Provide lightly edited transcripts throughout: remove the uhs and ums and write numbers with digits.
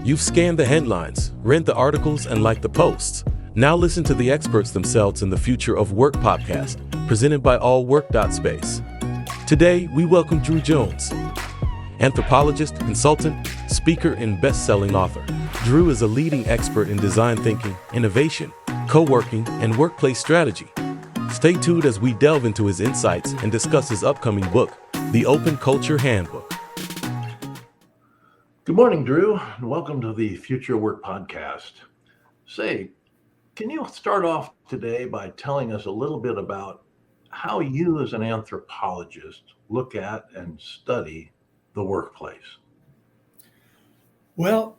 You've scanned the headlines, read the articles, and liked the posts. Now listen to the experts themselves in the Future of Work podcast, presented by allwork.space. Today, we welcome Drew Jones, anthropologist, consultant, speaker, and best-selling author. Drew is a leading expert in design thinking, innovation, co-working, and workplace strategy. Stay tuned as we delve into his insights and discuss his upcoming book, The Open Culture Handbook. Good morning, Drew, and welcome to the Future Work podcast. Say, can you start off today by telling us a little bit about how you as an anthropologist look at and study the workplace? Well,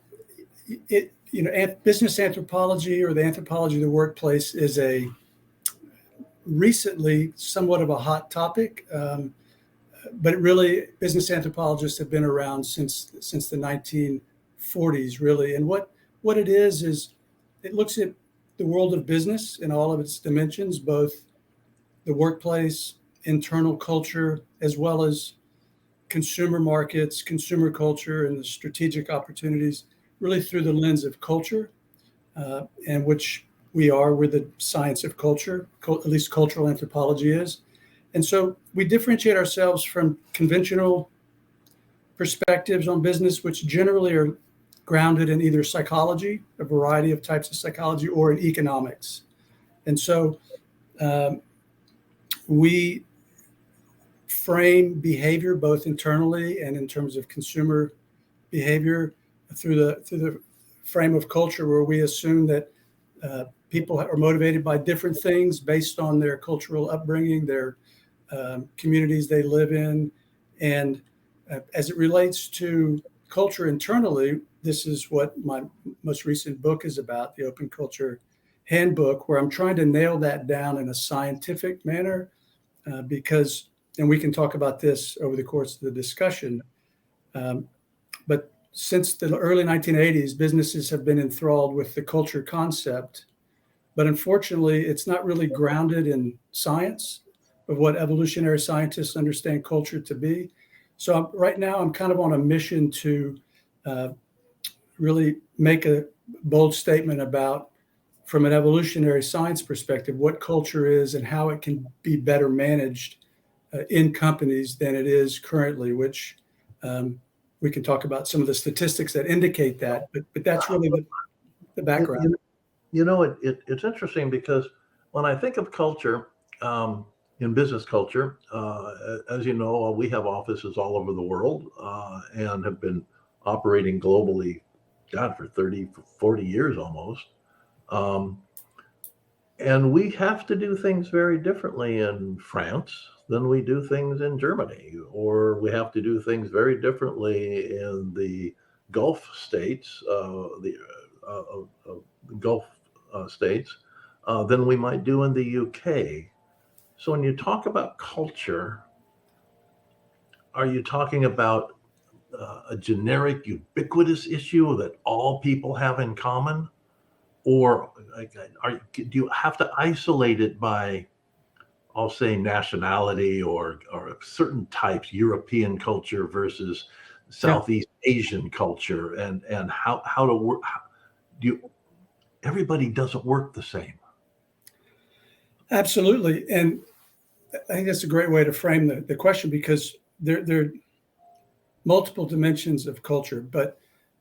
business anthropology or the anthropology of the workplace is a recently somewhat of a hot topic. But really, business anthropologists have been around since the 1940s, really. And what it is it looks at the world of business in all of its dimensions, both the workplace, internal culture, as well as consumer markets, consumer culture, and the strategic opportunities, really through the lens of culture, and which we're the science of culture, at least cultural anthropology is. And so we differentiate ourselves from conventional perspectives on business, which generally are grounded in either psychology, a variety of types of psychology, or in economics. And so we frame behavior both internally and in terms of consumer behavior through the frame of culture, where we assume that people are motivated by different things based on their cultural upbringing, their communities they live in. And as it relates to culture internally, this is what my most recent book is about, the Open Culture Handbook, where I'm trying to nail that down in a scientific manner because, and we can talk about this over the course of the discussion, but since the early 1980s, businesses have been enthralled with the culture concept, but unfortunately, it's not really grounded in science of what evolutionary scientists understand culture to be. So right now, I'm kind of on a mission to really make a bold statement about, from an evolutionary science perspective, what culture is and how it can be better managed in companies than it is currently, which we can talk about some of the statistics that indicate that, but that's really the background. It's interesting because when I think of culture, in business culture, as you know, we have offices all over the world and have been operating globally, for 30, 40 years almost. And we have to do things very differently in France than we do things in Germany, or we have to do things very differently in the Gulf states, the Gulf states, than we might do in the UK. So when you talk about culture, are you talking about a generic, ubiquitous issue that all people have in common? Or do you have to isolate it by, I'll say, nationality or certain types, European culture versus Southeast Asian culture, and how to work? Everybody doesn't work the same. Absolutely. And I think that's a great way to frame the question, because there are multiple dimensions of culture.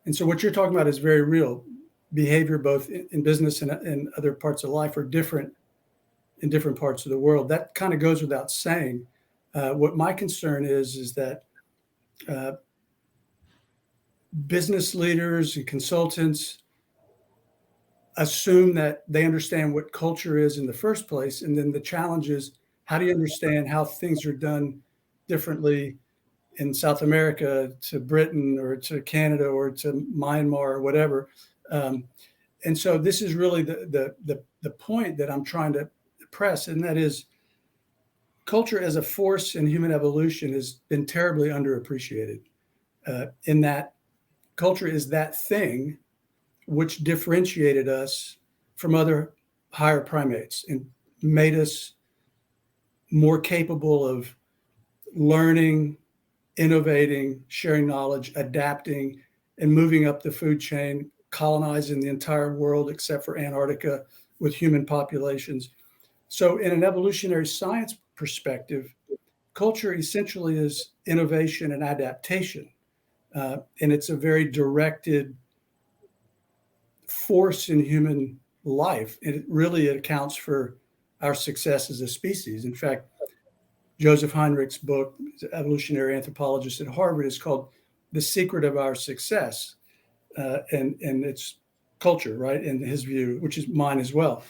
And so what you're talking about is very real. Behavior, both in business and other parts of life, are different in different parts of the world. That kind of goes without saying. What my concern is that business leaders and consultants assume that they understand what culture is in the first place. And then the challenge is, how do you understand how things are done differently in South America to Britain or to Canada or to Myanmar or whatever? And so this is really the point that I'm trying to press, and that is, culture as a force in human evolution has been terribly underappreciated, in that culture is that thing which differentiated us from other higher primates and made us more capable of learning, innovating, sharing knowledge, adapting, and moving up the food chain, colonizing the entire world except for Antarctica with human populations. So in an evolutionary science perspective, culture essentially is innovation and adaptation. And it's a very directed force in human life. And it accounts for our success as a species. In fact, Joseph Heinrich's book, evolutionary anthropologist at Harvard, is called The Secret of Our Success. And it's culture, right? In his view, which is mine as well.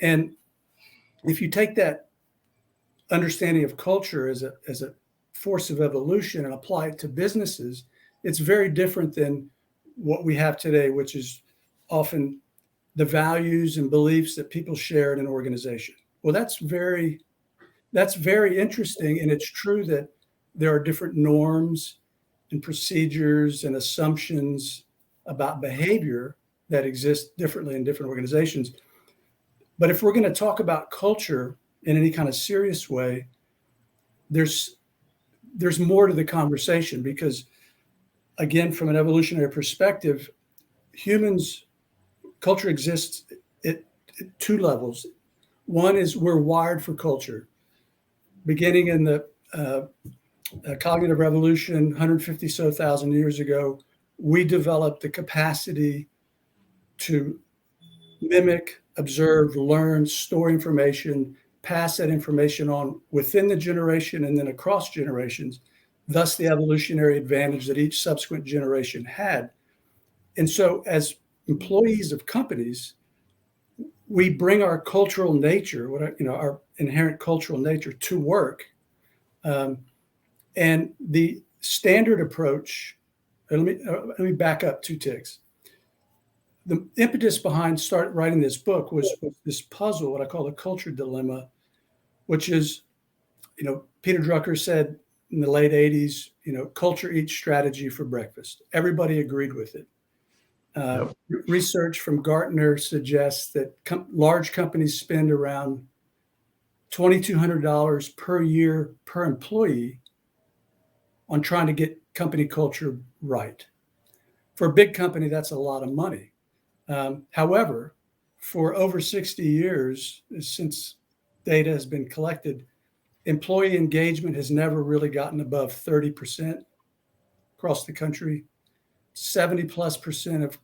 And if you take that understanding of culture as a force of evolution and apply it to businesses, it's very different than what we have today, which is often the values and beliefs that people share in an organization. Well, that's very interesting. And it's true that there are different norms and procedures and assumptions about behavior that exist differently in different organizations. But if we're going to talk about culture in any kind of serious way, there's more to the conversation, because again, from an evolutionary perspective, culture exists at two levels. One is we're wired for culture. Beginning in the cognitive revolution 150,000 years ago, we developed the capacity to mimic, observe, learn, store information, pass that information on within the generation and then across generations, thus the evolutionary advantage that each subsequent generation had. And so as employees of companies, we bring our cultural nature, our inherent cultural nature to work. And the standard approach, let me back up 2 ticks. The impetus behind writing this book was this puzzle, what I call the culture dilemma, which is, Peter Drucker said in the late 80s, culture eats strategy for breakfast. Everybody agreed with it. Yep. Research from Gartner suggests that large companies spend around $2,200 per year per employee on trying to get company culture right. For a big company, that's a lot of money. However, for over 60 years, since data has been collected, employee engagement has never really gotten above 30% across the country. 70+% of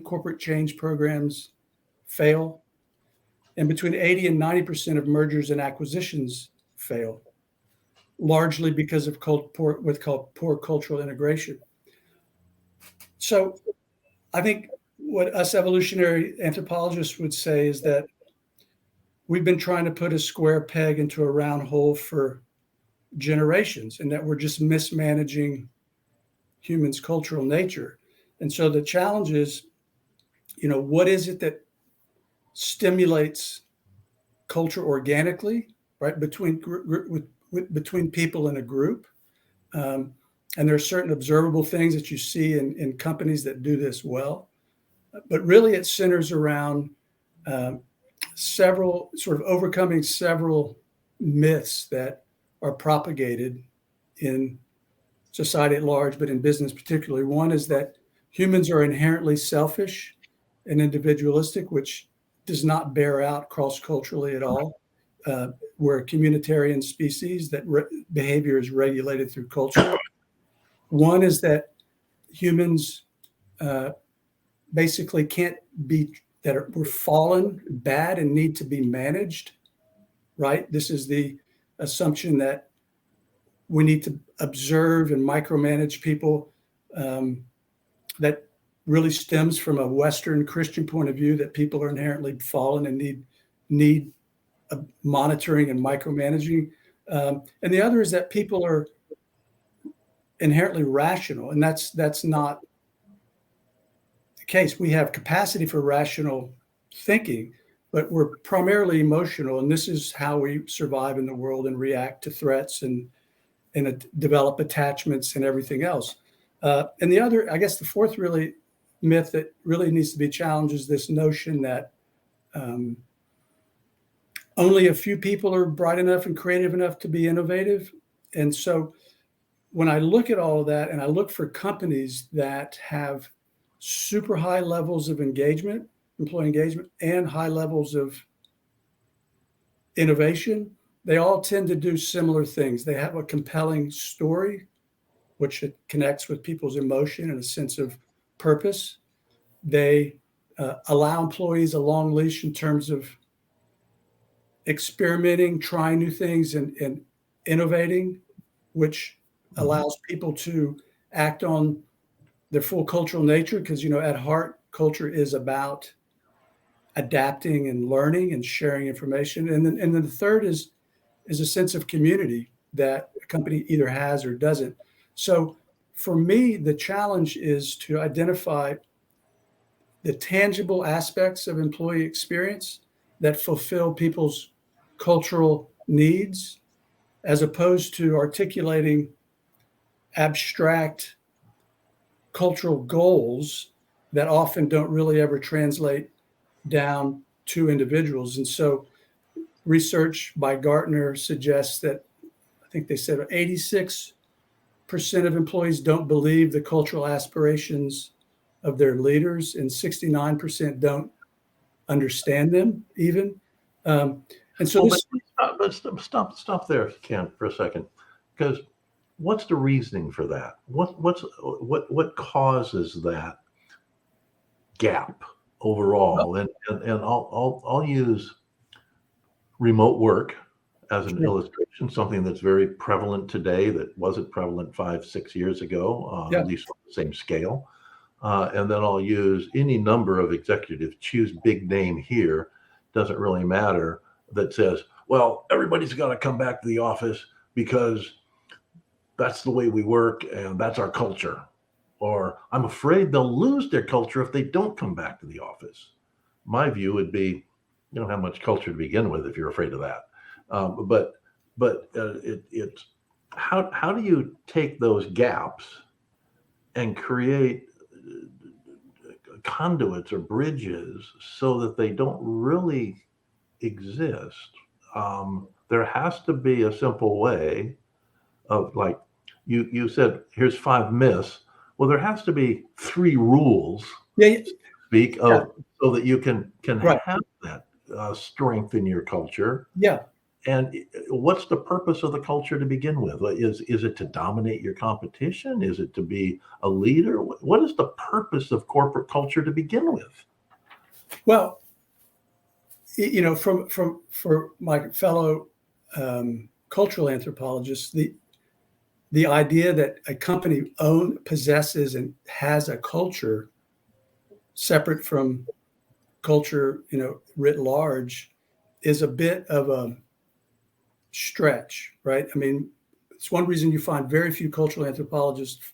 corporate change programs fail. And between 80 and 90% of mergers and acquisitions fail, largely because of what's called poor cultural integration. So I think what us evolutionary anthropologists would say is that we've been trying to put a square peg into a round hole for generations, and that we're just mismanaging humans' cultural nature. And so the challenge is, what is it that stimulates culture organically, right? Between people in a group. And there are certain observable things that you see in companies that do this well. But really it centers around overcoming several myths that are propagated in society at large, but in business particularly. One is that humans are inherently selfish and individualistic, which does not bear out cross-culturally at all. We're a communitarian species that behavior is regulated through culture. One is that humans basically can't be, we're fallen, bad, and need to be managed, right? This is the assumption that we need to observe and micromanage people. That really stems from a Western Christian point of view, that people are inherently fallen and need monitoring and micromanaging. And the other is that people are inherently rational, and that's not the case. We have capacity for rational thinking, but we're primarily emotional, and this is how we survive in the world and react to threats and develop attachments and everything else. And the other, I guess the fourth really myth that really needs to be challenged is this notion that only a few people are bright enough and creative enough to be innovative. And so when I look at all of that and I look for companies that have super high levels of engagement, employee engagement, and high levels of innovation, they all tend to do similar things. They have a compelling story, which it connects with people's emotion and a sense of purpose. They allow employees a long leash in terms of experimenting, trying new things, and innovating, which allows people to act on their full cultural nature. Because, at heart, culture is about adapting and learning and sharing information. And then the third is a sense of community that a company either has or doesn't. So for me, the challenge is to identify the tangible aspects of employee experience that fulfill people's cultural needs, as opposed to articulating abstract cultural goals that often don't really ever translate down to individuals. And so research by Gartner suggests that, I think they said 86% of employees don't believe the cultural aspirations of their leaders, and 69% don't understand them even. And so stop there, Ken, for a second, because what's the reasoning for that? What causes that gap overall? And I'll use remote work as an illustration, something that's very prevalent today that wasn't prevalent 5-6 years ago, at least on the same scale. And then I'll use any number of executives, choose big name here, doesn't really matter, that says, well, everybody's got to come back to the office because that's the way we work and that's our culture. Or I'm afraid they'll lose their culture if they don't come back to the office. My view would be, you don't have much culture to begin with if you're afraid of that. It's how do you take those gaps and create conduits or bridges so that they don't really exist? There has to be a simple way of, like you said, here's 5 myths. Well, there has to be 3 rules, speak of, so that you can have that strength in your culture. Yeah. And what's the purpose of the culture to begin with? Is it to dominate your competition? Is it to be a leader? What is the purpose of corporate culture to begin with? Well, for my fellow cultural anthropologists, the idea that a company possesses and has a culture separate from culture, writ large, is a bit of a stretch, right? I mean, it's one reason you find very few cultural anthropologists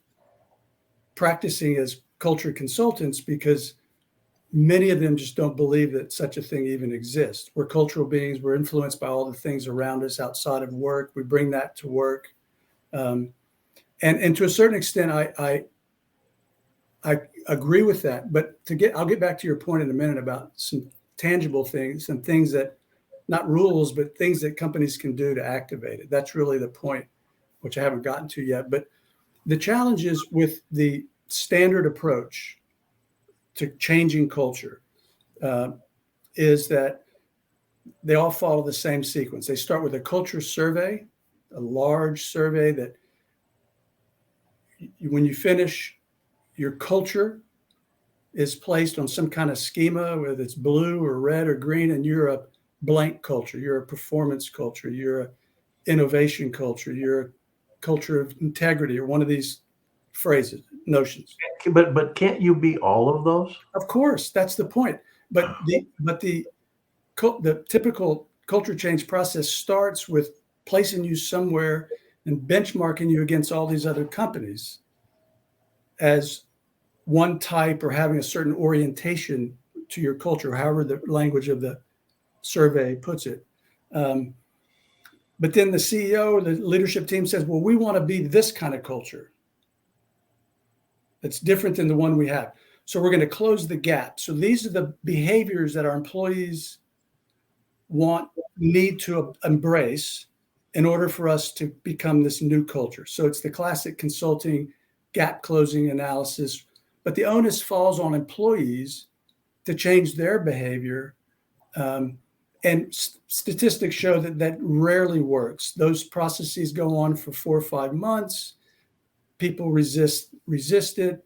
practicing as culture consultants, because many of them just don't believe that such a thing even exists. We're cultural beings. We're influenced by all the things around us outside of work. We bring that to work. And to a certain extent, I agree with that. But I'll get back to your point in a minute about some tangible things, some things that, not rules, but things that companies can do to activate it. That's really the point, which I haven't gotten to yet. But the challenge is with the standard approach to changing culture is that they all follow the same sequence. They start with a culture survey, a large survey that when you finish, your culture is placed on some kind of schema, whether it's blue or red or green, and you're a blank culture, you're a performance culture, you're an innovation culture, you're a culture of integrity, or one of these notions. But can't you be all of those? Of course, that's the point. But the typical culture change process starts with placing you somewhere and benchmarking you against all these other companies as one type, or having a certain orientation to your culture, however the language of the survey puts it. But then the CEO, the leadership team says, well, we want to be this kind of culture that's different than the one we have. So we're going to close the gap. So these are the behaviors that our employees need to embrace in order for us to become this new culture. So it's the classic consulting gap closing analysis, but the onus falls on employees to change their behavior. And statistics show that that rarely works. Those processes go on for 4 or 5 months. People resist it.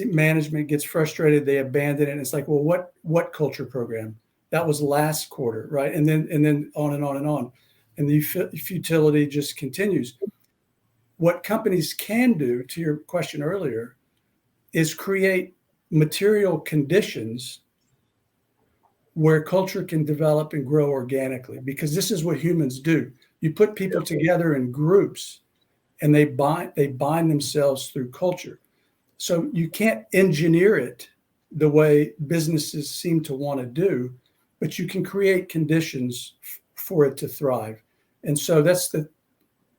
Management gets frustrated. They abandon it. And it's like, well, what culture program? That was last quarter, right? And then on and on and on. And the futility just continues. What companies can do, to your question earlier, is create material conditions where culture can develop and grow organically, because this is what humans do. You put people together in groups and they bind themselves through culture. So you can't engineer it the way businesses seem to want to do, but you can create conditions for it to thrive. And so that's the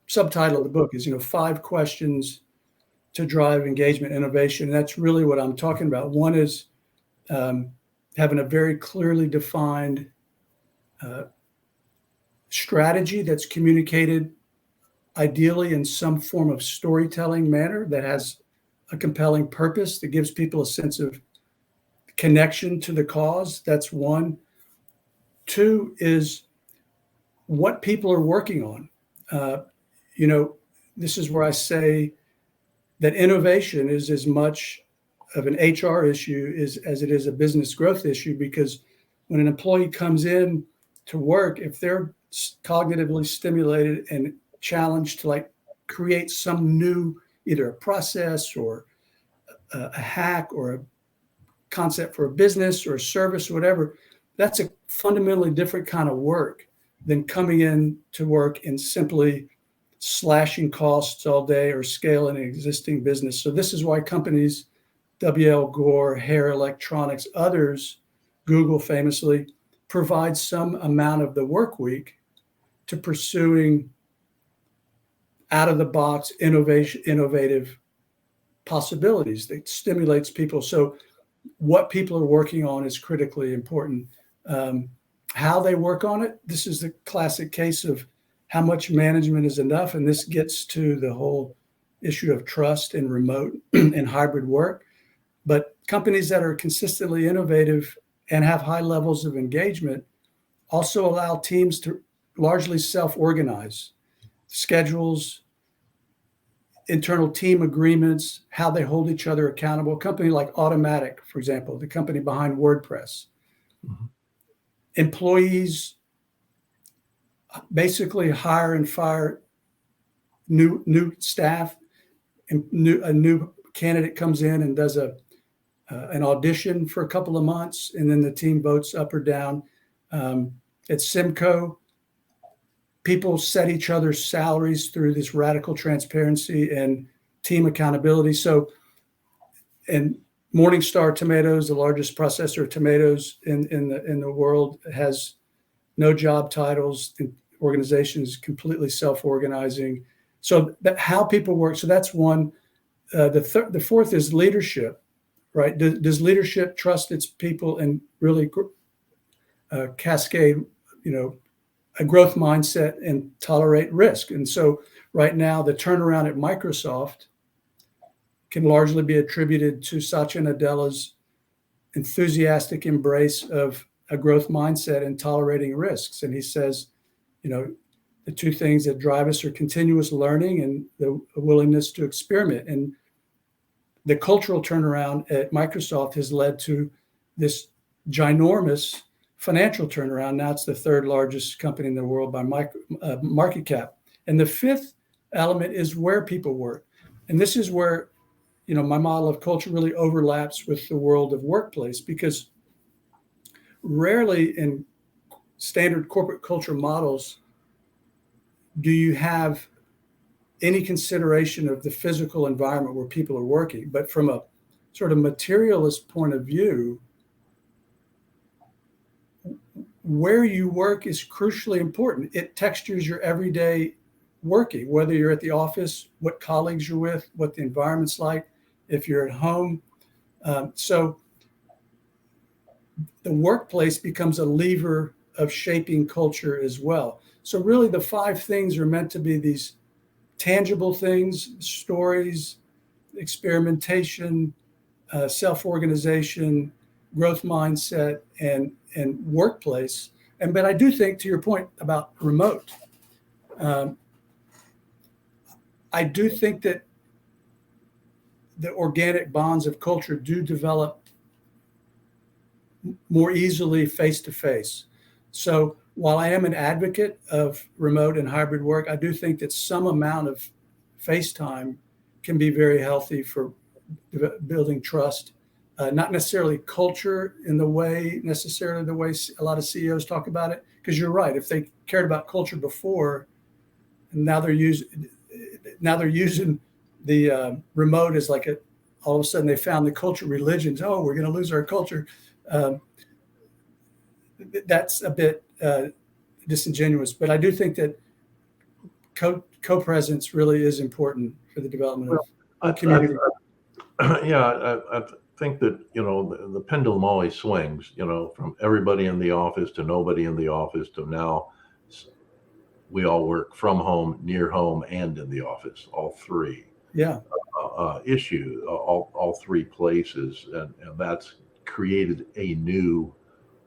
subtitle of the book is, 5 questions to drive engagement, innovation. And that's really what I'm talking about. One is having a very clearly defined strategy that's communicated ideally in some form of storytelling manner that has a compelling purpose that gives people a sense of connection to the cause. That's one. 2 is what people are working on. This is where I say that innovation is as much of an HR issue as it is a business growth issue, because when an employee comes in to work, if they're cognitively stimulated and challenged to create some new, either a process or a hack or a concept for a business or a service or whatever, that's a fundamentally different kind of work than coming in to work and simply slashing costs all day or scaling an existing business. So this is why companies, W.L. Gore, Hair Electronics, others, Google famously, provide some amount of the work week to pursuing out-of-the-box innovative possibilities that stimulates people. So what people are working on is critically important. How they work on it, this is the classic case of how much management is enough. And this gets to the whole issue of trust and remote and hybrid work. But companies that are consistently innovative and have high levels of engagement also allow teams to largely self-organize. Schedules, internal team agreements, how they hold each other accountable. A company like Automatic, for example, the company behind WordPress. Mm-hmm. Employees basically hire and fire new staff. A new candidate comes in and does an audition for a couple of months, and then the team votes up or down. At Simco, people set each other's salaries through this radical transparency and team accountability. So, and Morningstar Tomatoes, the largest processor of tomatoes in the world, has no job titles. Organizations completely self-organizing. So that how people work. So that's one. The fourth is leadership, right? Does leadership trust its people and really cascade, a growth mindset and tolerate risk? And so right now, the turnaround at Microsoft can largely be attributed to Satya Nadella's enthusiastic embrace of a growth mindset and tolerating risks. And he says, the 2 things that drive us are continuous learning and the willingness to experiment. And the cultural turnaround at Microsoft has led to this ginormous financial turnaround. Now it's the 3rd largest company in the world by market cap. And the 5th element is where people work. And this is where, my model of culture really overlaps with the world of workplace, because rarely in standard corporate culture models do you have any consideration of the physical environment where people are working. But from a sort of materialist point of view, where you work is crucially important. It textures your everyday working, whether you're at the office, what colleagues you're with, what the environment's like, if you're at home. So the workplace becomes a lever of shaping culture as well. So really the 5 things are meant to be these tangible things: stories, experimentation, self-organization, growth mindset, and workplace. But I do think, to your point about remote, I do think that the organic bonds of culture do develop more easily face to face. So while I am an advocate of remote and hybrid work, I do think that some amount of face time can be very healthy for building trust. Not necessarily culture in the way a lot of CEOs talk about it, because you're right. If they cared about culture before, and now they're using the remote as like all of a sudden they found the culture religions. Oh, we're going to lose our culture. That's a bit disingenuous, but I do think that co-presence really is important for the development of community. I think that, the pendulum always swings, from everybody in the office to nobody in the office to now we all work from home, near home, and in the office, all three. Yeah. Issue, all 3 places, and that's created a new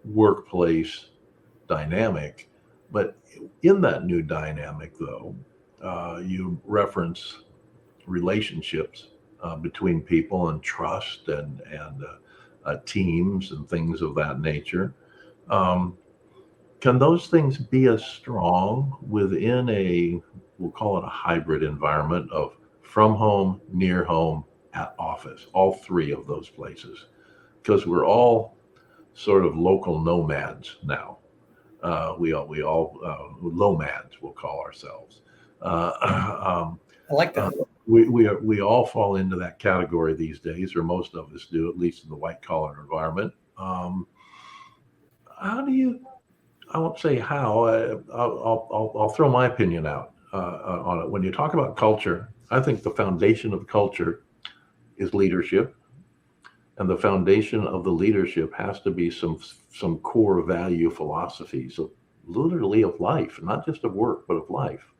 workplace dynamic. But in that new dynamic, though, you reference relationships between people and trust and teams and things of that nature. Can those things be as strong within we'll call it a hybrid environment of from home, near home, at office, all 3 of those places? Because we're all sort of local nomads now. We all lomads, we'll call ourselves. I like that. We all fall into that category these days, or most of us do, at least in the white collar environment. How do you? I won't say how. I'll throw my opinion out on it. When you talk about culture, I think the foundation of culture is leadership, and the foundation of the leadership has to be some core value philosophies of literally of life, not just of work, but of life.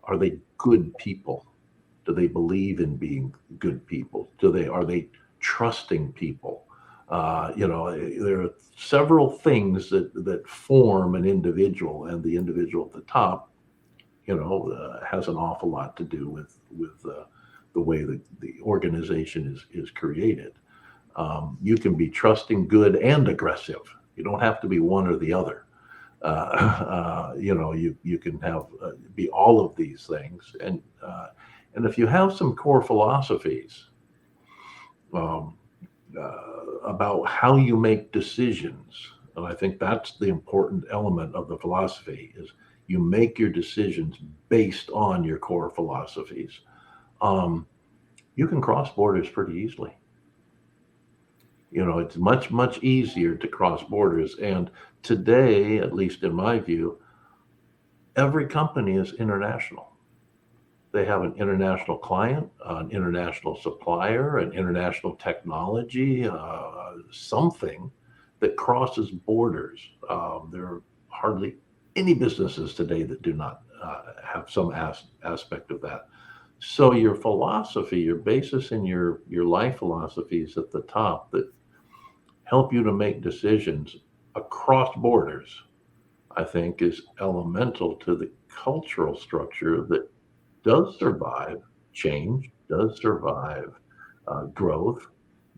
Are they good people? Do they believe in being good people? Are they trusting people? There are several things that form an individual, and the individual at the top, has an awful lot to do with the way that the organization is created. You can be trusting, good, and aggressive. You don't have to be one or the other. You can have be all of these things, and if you have some core philosophies about how you make decisions, and I think that's the important element of the philosophy, is you make your decisions based on your core philosophies. You can cross borders pretty easily. It's much, much easier to cross borders. And today, at least in my view, every company is international. They have an international client, an international supplier, an international technology, something that crosses borders. There are hardly any businesses today that do not have some aspect of that. So your philosophy, your basis in your life philosophies at the top that help you to make decisions across borders, I think is elemental to the cultural structure that does survive change, does survive growth,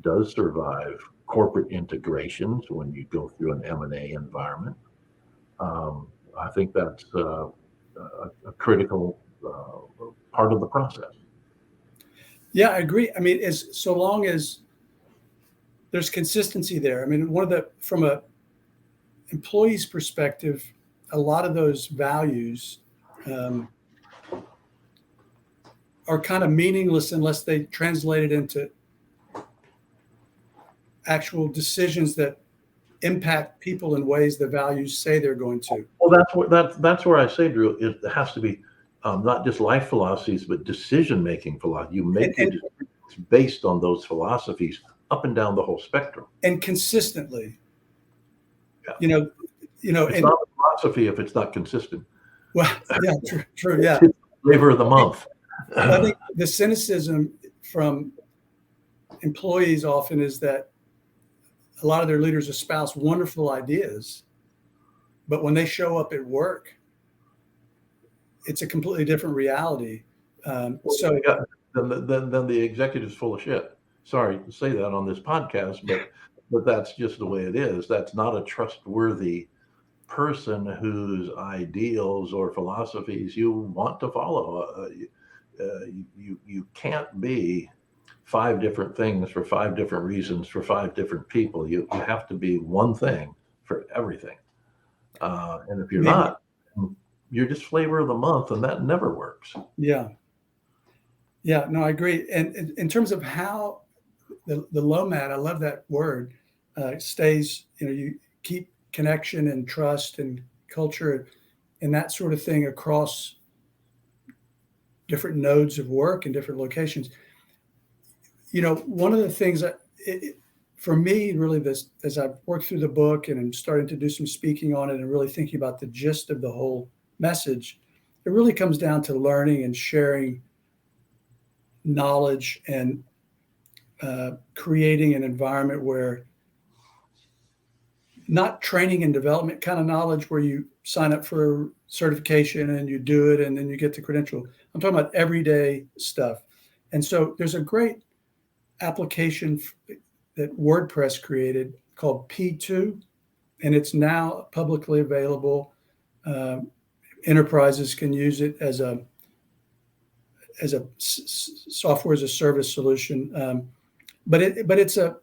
does survive corporate integrations when you go through an M&A environment. I think that's a critical part of the process. Yeah, I agree. I mean, so long as there's consistency there. I mean, from a employee's perspective, a lot of those values are kind of meaningless unless they translate it into actual decisions that impact people in ways the values say they're going to. Well, that's where I say, Drew, it has to be not just life philosophies, but decision-making philosophy. You make your decisions based on those philosophies up and down the whole spectrum. And consistently. Yeah. It's and not a philosophy if it's not consistent. well, yeah, true, yeah. It's flavor of the month. I think the cynicism from employees often is that a lot of their leaders espouse wonderful ideas, but when they show up at work, it's a completely different reality. So Yeah, then the executive's full of shit. Sorry to say that on this podcast, but that's just the way it is. That's not a trustworthy person whose ideals or philosophies you want to follow. You can't be five different things for five different reasons for five different people. You have to be one thing for everything. And if you're maybe, not, you're just flavor of the month, and that never works. yeah, no, I agree. And in terms of how the LOMAD, I love that word, stays, you keep connection and trust and culture and that sort of thing across different nodes of work and different locations. One of the things that for me, really, this, as I've worked through the book and I'm starting to do some speaking on it and really thinking about the gist of the whole message, it really comes down to learning and sharing knowledge and creating an environment where not training and development kind of knowledge where you sign up for a certification and you do it and then you get the credential. I'm talking about everyday stuff. And so there's a great application that WordPress created called P2, and it's now publicly available. Enterprises can use it as a software as a service solution. But it's a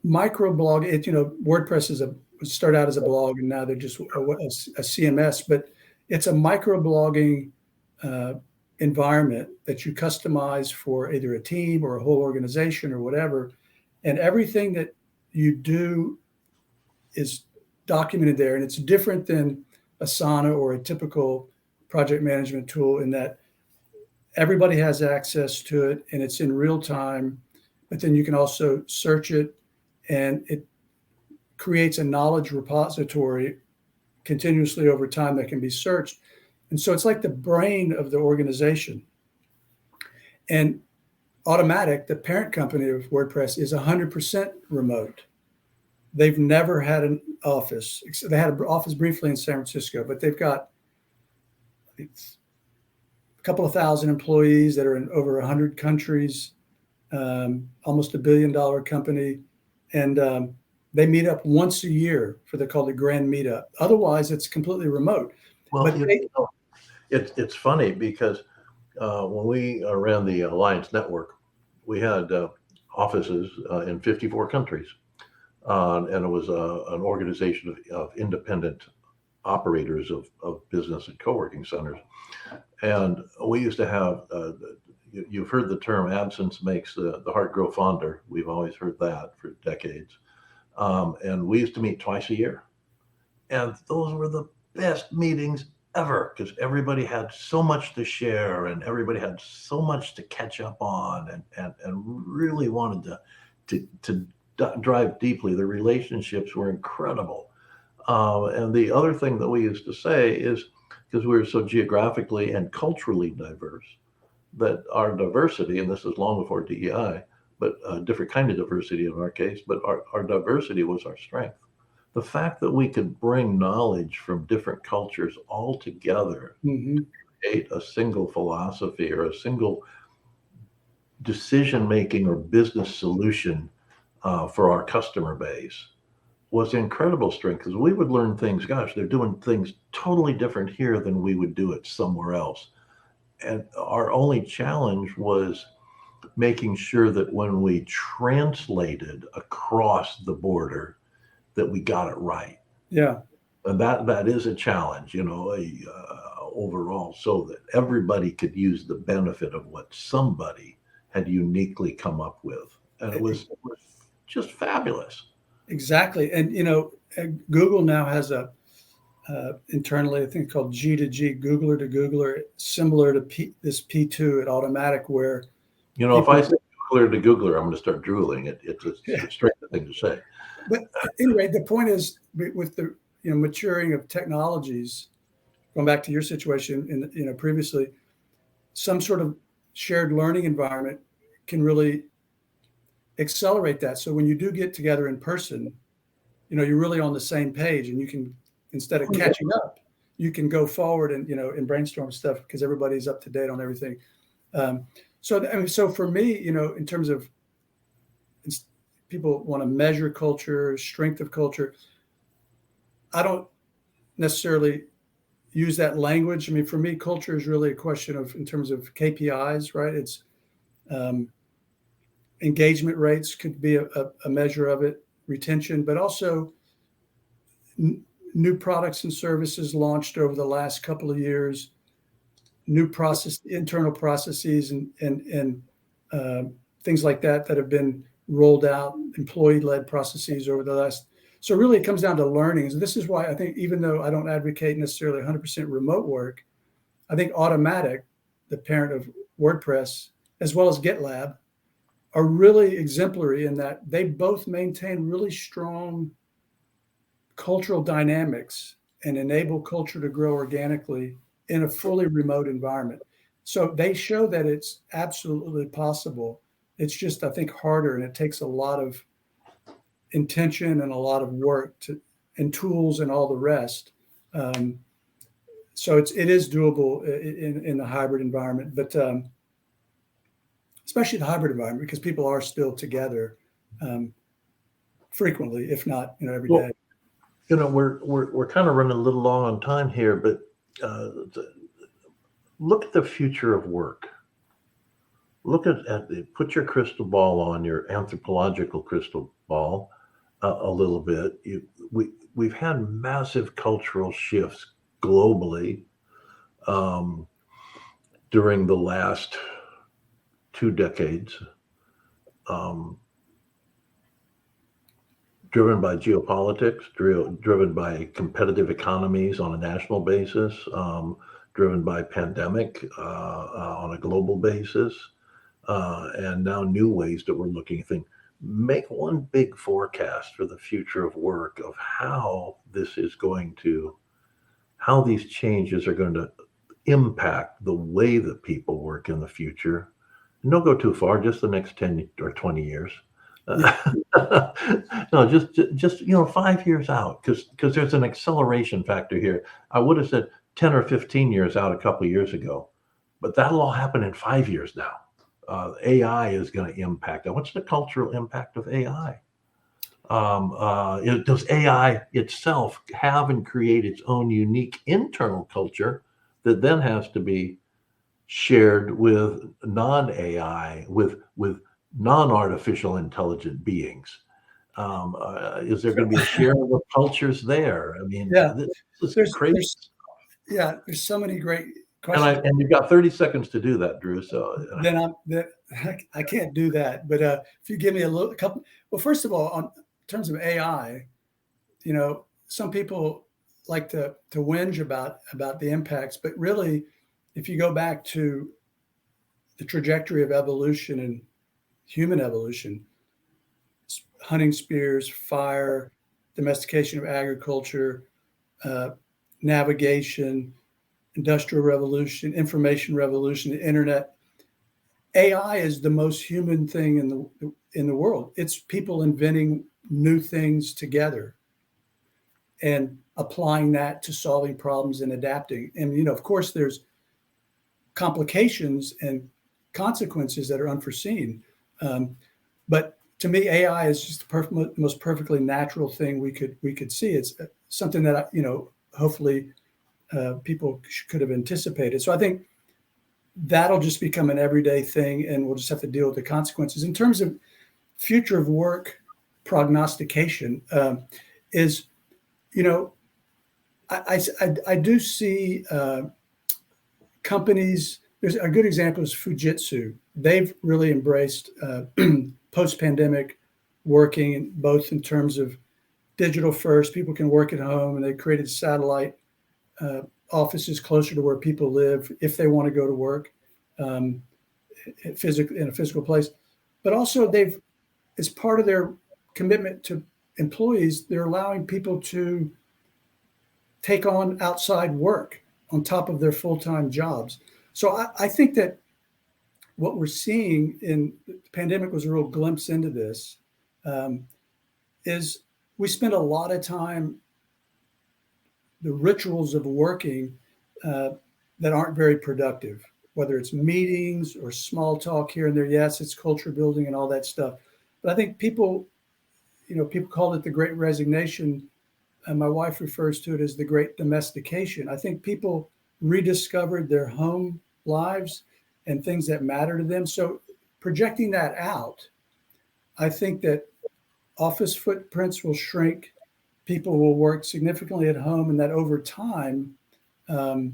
microblog. WordPress start out as a blog, and now they're just a CMS. But it's a microblogging environment that you customize for either a team or a whole organization or whatever, and everything that you do is documented there. And it's different than Asana or a typical project management tool in that everybody has access to it and it's in real time, but then you can also search it, and it creates a knowledge repository continuously over time that can be searched. And so it's like the brain of the organization. And Automatic, the parent company of WordPress, is 100% remote. They've never had an office. They had an office briefly in San Francisco, but they've got a couple of thousand employees that are in over 100 countries, almost $1 billion company. And they meet up once a year for called the Grand Meetup. Otherwise, it's completely remote. Well, it's funny because when we ran the Alliance Network, we had offices in 54 countries. And it was an organization of independent operators of business and co-working centers. And we used to have, you've heard the term absence makes the heart grow fonder. We've always heard that for decades. And we used to meet twice a year. And those were the best meetings ever because everybody had so much to share and everybody had so much to catch up on and really wanted to drive deeply. The relationships were incredible. And the other thing that we used to say is because we were so geographically and culturally diverse, that our diversity, and this is long before DEI, but a different kind of diversity in our case, but our diversity was our strength. The fact that we could bring knowledge from different cultures all together, Mm-hmm. to create a single philosophy or a single decision-making or business solution for our customer base was incredible strength because we would learn things. Gosh, they're doing things totally different here than we would do it somewhere else. And our only challenge was making sure that when we translated across the border, that we got it right. Yeah. And that is a challenge, overall, so that everybody could use the benefit of what somebody had uniquely come up with. And it was just fabulous. Exactly. And, Google now has internally, I think called G2G, Googler to Googler, similar to this P2 at Automatic, where If I say Googler to Googler, I'm going to start drooling. It's a strange thing to say. But anyway, the point is with the maturing of technologies, going back to your situation previously, some sort of shared learning environment can really accelerate that. So when you do get together in person, you're really on the same page, and you can, instead of catching up, you can go forward and brainstorm stuff because everybody's up to date on everything. So for me, in terms of people want to measure culture, strength of culture, I don't necessarily use that language. I mean, for me, culture is really a question of, in terms of KPIs, right? It's engagement rates could be a measure of it, retention, but also new products and services launched over the last couple of years, new internal processes and things like that have been rolled out, employee-led processes over the last. So really it comes down to learning. And this is why I think, even though I don't advocate necessarily 100% remote work, I think Automatic, the parent of WordPress, as well as GitLab, are really exemplary in that they both maintain really strong cultural dynamics and enable culture to grow organically in a fully remote environment. So they show that it's absolutely possible. It's just, I think, harder, and it takes a lot of intention and a lot of work and tools and all the rest. So it is doable in the hybrid environment, but especially the hybrid environment, because people are still together frequently, if not every day. We're kind of running a little long on time here, but look at the future of work. Look put your crystal ball on, your anthropological crystal ball, a little bit. We've had massive cultural shifts globally during the last 2 decades, driven by geopolitics, driven by competitive economies on a national basis, driven by pandemic on a global basis, and now new ways that we're looking at things. Make one big forecast for the future of work, of how these changes are going to impact the way that people work in the future. And don't go too far, just the next 10 or 20 years. No, just 5 years out, because there's an acceleration factor here. I would have said 10 or 15 years out a couple of years ago, but that'll all happen in 5 years now. AI is going to impact that. What's the cultural impact of AI? Does AI itself have and create its own unique internal culture that then has to be shared with non-AI, with non-artificial intelligent beings? Is there going to be a share of the cultures there? I mean, this is crazy. There's so many great questions. And you've got 30 seconds to do that, Drew. So then I can't do that. But if you give me a couple. Well, first of all, in terms of AI, some people like to whinge about the impacts, but really, if you go back to the trajectory of evolution and human evolution, hunting spears, fire, domestication of agriculture, navigation, industrial revolution, information revolution, the internet. AI is the most human thing in the world. It's people inventing new things together and applying that to solving problems and adapting. And of course, there's complications and consequences that are unforeseen. But to me, AI is just the most perfectly natural thing we could see. It's something that hopefully people could have anticipated. So I think that'll just become an everyday thing, and we'll just have to deal with the consequences. In terms of future of work prognostication, I do see companies. There's a good example is Fujitsu. They've really embraced post-pandemic working, both in terms of digital first, people can work at home, and they created satellite offices closer to where people live if they want to go to work in a physical place. but also as part of their commitment to employees, they're allowing people to take on outside work on top of their full-time jobs. So I think that what we're seeing in the pandemic was a real glimpse into this, is we spend a lot of time, the rituals of working that aren't very productive, whether it's meetings or small talk here and there. Yes, it's culture building and all that stuff. But I think people call it the great resignation. And my wife refers to it as the great domestication. I think people rediscovered their home lives and things that matter to them. So projecting that out, I think that office footprints will shrink. People will work significantly at home, and that over time, and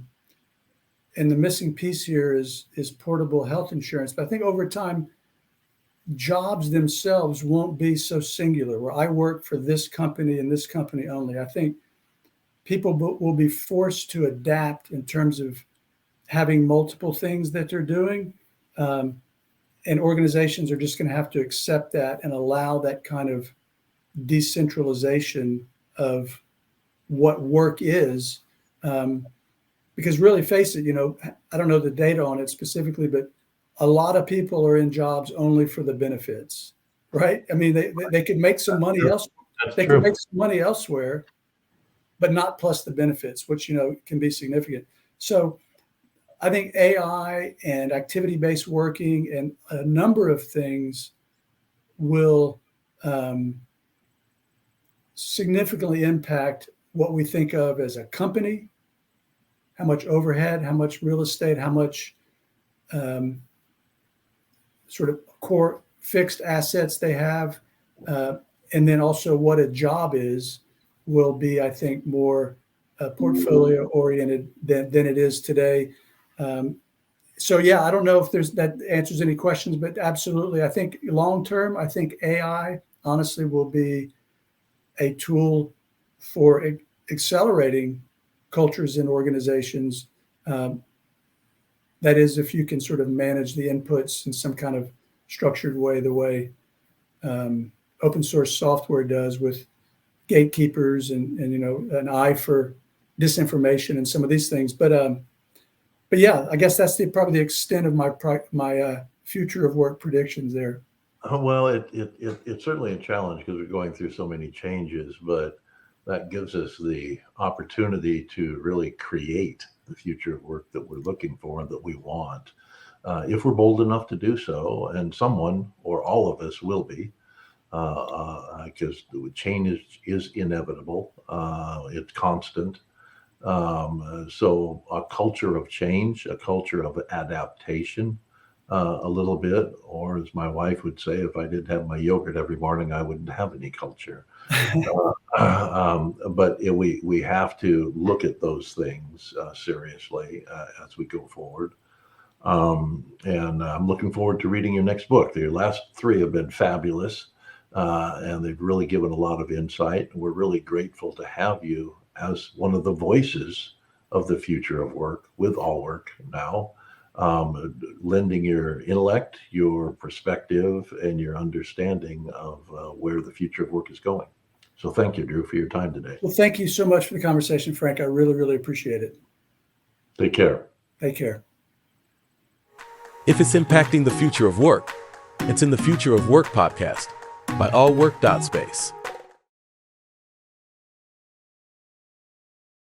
the missing piece here is portable health insurance. But I think over time, jobs themselves won't be so singular, where I work for this company and this company only. I think people will be forced to adapt in terms of having multiple things that they're doing. And organizations are just going to have to accept that and allow that kind of decentralization of what work is. Because really, face it, I don't know the data on it specifically, but a lot of people are in jobs only for the benefits, right? I mean, they could make some money elsewhere. They could make some money elsewhere, but not plus the benefits, which, can be significant. So I think AI and activity-based working and a number of things will significantly impact what we think of as a company, how much overhead, how much real estate, how much sort of core fixed assets they have. And then also what a job is will be, I think, more portfolio oriented than it is today. So yeah, I don't know if that answers any questions, but absolutely. I think long term, I think AI honestly will be a tool for accelerating cultures in organizations. That is, if you can sort of manage the inputs in some kind of structured way, the way open source software does, with gatekeepers and an eye for disinformation and some of these things. But yeah, I guess that's probably the extent of my future of work predictions there. Well, it's certainly a challenge because we're going through so many changes, but that gives us the opportunity to really create the future of work that we're looking for and that we want. If we're bold enough to do so, and someone or all of us will be, because change is inevitable. It's constant. So a culture of change, a culture of adaptation, a little bit, or as my wife would say, if I didn't have my yogurt every morning, I wouldn't have any culture. But we have to look at those things seriously as we go forward. And I'm looking forward to reading your next book. Your last three have been fabulous, and they've really given a lot of insight. We're really grateful to have you as one of the voices of the future of work with All Work Now, lending your intellect, your perspective, and your understanding of where the future of work is going. So thank you, Drew, for your time today. Well, thank you so much for the conversation, Frank. I really, really appreciate it. Take care. Take care. If it's impacting the future of work, it's in the Future of Work podcast by allwork.space.